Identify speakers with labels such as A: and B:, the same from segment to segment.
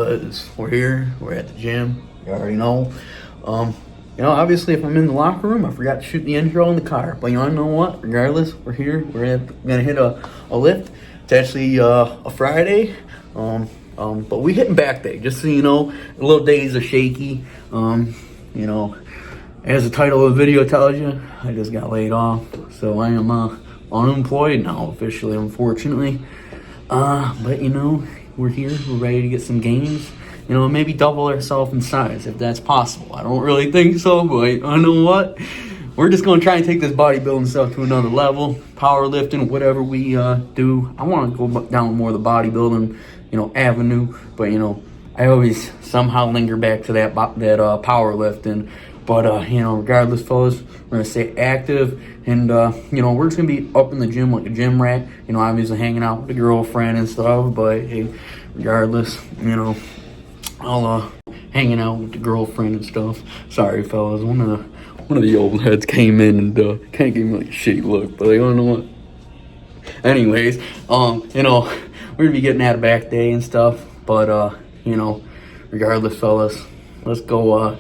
A: fellas, we're here. We're at the gym. You already know. Obviously, if I'm in the locker room, I forgot to shoot the intro in the car. But you know what? Regardless, we're here. We're gonna hit a lift. It's actually a Friday. But we hitting back day. Just so you know, a little days are shaky. As the title of the video tells you, I just got laid off, so I am unemployed now officially, unfortunately. But we're here. We're ready to get some gains. Maybe double ourselves in size if that's possible. I don't really think so, but I know what. We're just gonna try and take this bodybuilding stuff to another level. Powerlifting, whatever we do. I want to go down more of the bodybuilding, avenue. But I always somehow linger back to that powerlifting. But regardless, fellas, we're gonna stay active, and we're just gonna be up in the gym like a gym rat. Obviously hanging out with the girlfriend and stuff. But hey, regardless, I'll hanging out with the girlfriend and stuff. Sorry, fellas, one of the old heads came in and kind of gave me like a shitty look, but I don't know what. Anyways, we're gonna be getting out of back day and stuff. But regardless, fellas, let's go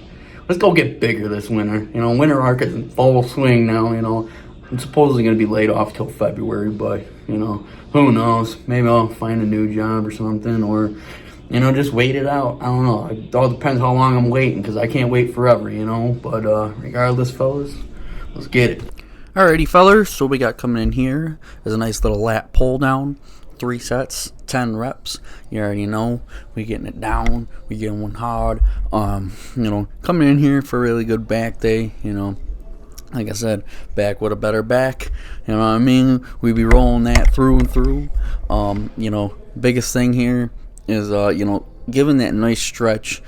A: get bigger this winter. Winter arc is in full swing now. I'm supposedly going to be laid off till February, but, who knows? Maybe I'll find a new job or something, or, just wait it out. I don't know. It all depends how long I'm waiting, because I can't wait forever, But regardless, fellas, let's get it. Alrighty, fellas. So we got coming in here is a nice little lat pull down. 3 sets, 10 reps. You already know. We getting it down. We getting one hard. Coming in here for a really good back day. Like I said, back with a better back. You know what I mean? We be rolling that through and through. Biggest thing here is giving that nice stretch.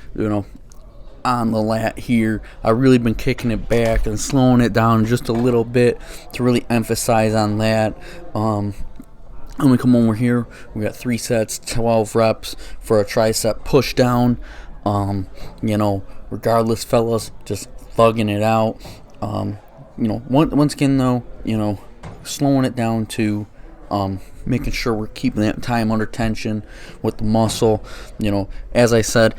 A: On the lat here. I've really been kicking it back and slowing it down just a little bit to really emphasize on that. And we come over here, we got 3 sets, 12 reps for a tricep push down. Regardless, fellas, just thugging it out. Once again though, slowing it down to making sure we're keeping that time under tension with the muscle. As I said,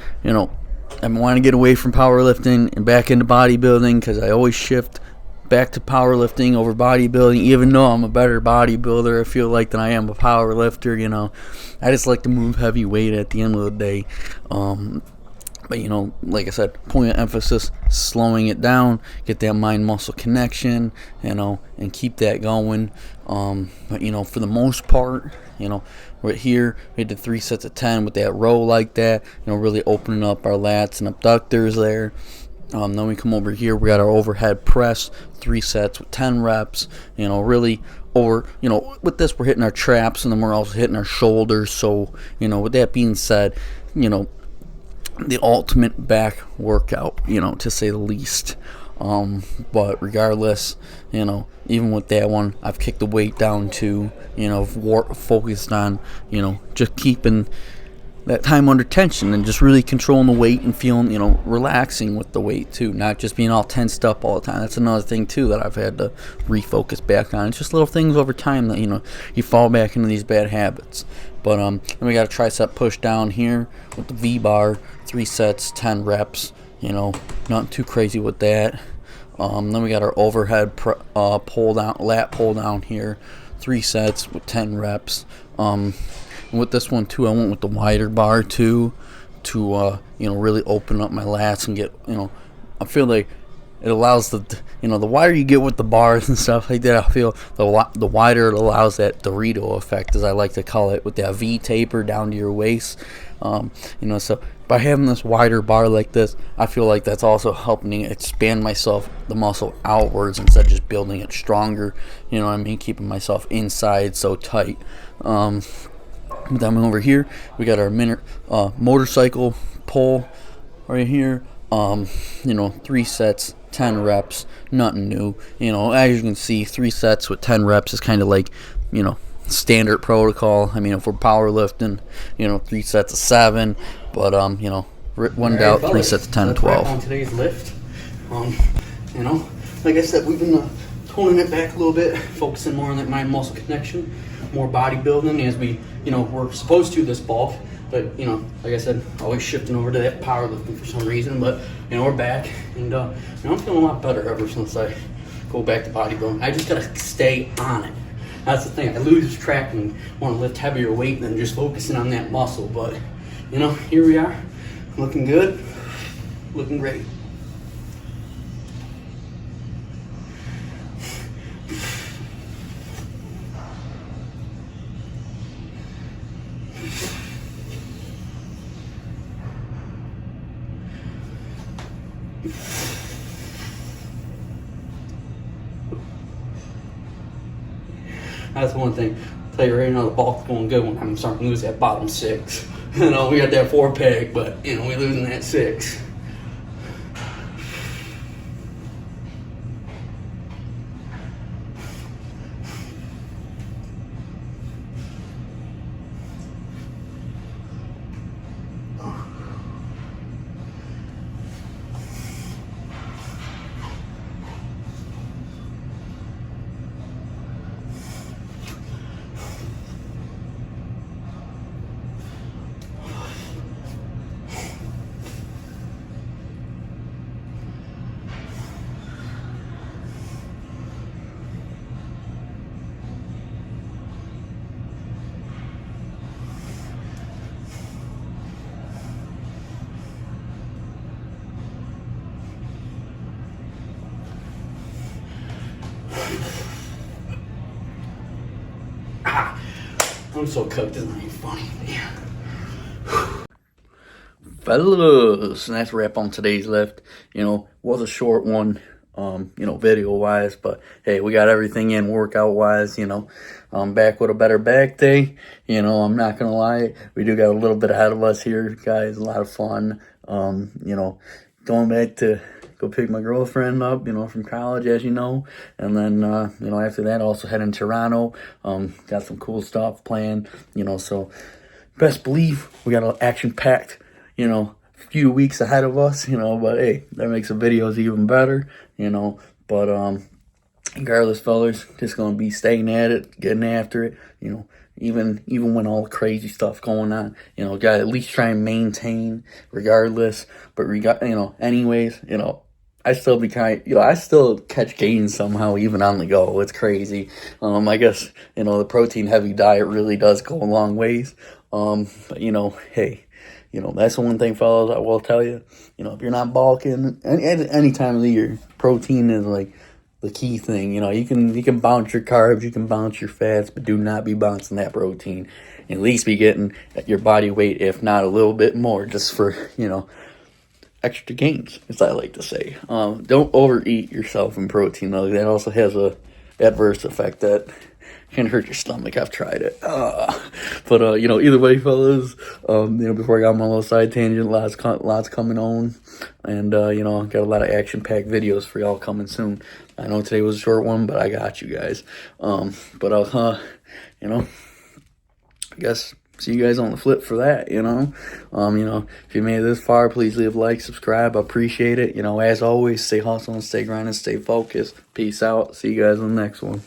A: I want to get away from powerlifting and back into bodybuilding, because I always shift back to powerlifting over bodybuilding, even though I'm a better bodybuilder, I feel like, than I am a powerlifter. I just like to move heavy weight at the end of the day. But like I said, point of emphasis, slowing it down, get that mind-muscle connection, and keep that going. But for the most part, right here, we did 3 sets of 10 with that row like that, really opening up our lats and abductors there. Then we come over here, we got our overhead press, 3 sets with 10 reps, really over, with this we're hitting our traps, and then we're also hitting our shoulders. So, with that being said, the ultimate back workout, to say the least. But regardless, even with that one, I've kicked the weight down to, focused on, just keeping that time under tension and just really controlling the weight and feeling, relaxing with the weight too, not just being all tensed up all the time. That's another thing too that I've had to refocus back on. It's just little things over time that, you fall back into these bad habits. But then we got a tricep push down here with the V-bar, 3 sets, 10 reps, nothing too crazy with that. Then we got our overhead pull down, lat pull down here, 3 sets with 10 reps. And with this one too, I went with the wider bar too, to really open up my lats and get, I feel like it allows the wider you get with the bars and stuff like that, I feel the wider it allows that Dorito effect, as I like to call it, with that V taper down to your waist. So by having this wider bar like this, I feel like that's also helping expand the muscle outwards instead of just building it stronger. Keeping myself inside so tight. Then over here, we got our motorcycle pull right here. 3 sets, 10 reps, nothing new. As you can see, 3 sets with 10 reps is kind of like, standard protocol. If we're powerlifting, 3 sets of 7, but one doubt, 3 sets of 10 and 12. On today's lift, like I said, we've been toning it back a little bit, focusing more on that mind-muscle connection, more bodybuilding as we, we're supposed to this bulk. But, you know, like I said, always shifting over to that powerlifting for some reason. But, you know, we're back. And, you know, I'm feeling a lot better ever since I go back to bodybuilding. I just got to stay on it. That's the thing. I lose track and want to lift heavier weight than just focusing on that muscle. But, you know, here we are. Looking good. Looking great. That's one thing. I'll tell you right now, the bulk's going good when I'm starting to lose that bottom 6. You know, we got that 4-pack, but, you know, we're losing that 6. I'm so cooked, it's not even funny. Yeah. Fellas, and that's a wrap on today's lift. You know, was a short one, you know, video wise, but hey, we got everything in workout wise. You know, I'm back with a better back day. You know, I'm not gonna lie, we do got a little bit ahead of us here, guys. A lot of fun. You know, going back to go pick my girlfriend up, you know, from college, as you know. And then, you know, after that, also heading to Toronto. Got some cool stuff planned, you know, so best believe we got an action-packed, you know, few weeks ahead of us, you know, but hey, that makes the videos even better, you know. But regardless, fellas, just gonna be staying at it, getting after it, you know. Even when all the crazy stuff going on, you know, gotta at least try and maintain regardless. But you know, anyways, you know, I still I still catch gains somehow even on the go. It's crazy. I guess, you know, the protein heavy diet really does go a long ways. But you know, hey, you know, that's the one thing, fellas, I will tell you. You know, if you're not bulking any time of the year, protein is like the key thing. You know, you can bounce your carbs, you can bounce your fats, but do not be bouncing that protein. At least be getting your body weight, if not a little bit more, just for, you know, extra gains, as I like to say. Don't overeat yourself in protein, though. That also has a adverse effect that can hurt your stomach. I've tried it. But you know, either way, fellas, you know, before I got my little side tangent, lots coming on. And, you know, got a lot of action-packed videos for y'all coming soon. I know today was a short one, but I got you guys. But I'll, you know, I guess see you guys on the flip for that, you know. You know, if you made it this far, please leave a like, subscribe. I appreciate it. You know, as always, stay hustling, stay grinding, stay focused. Peace out. See you guys on the next one.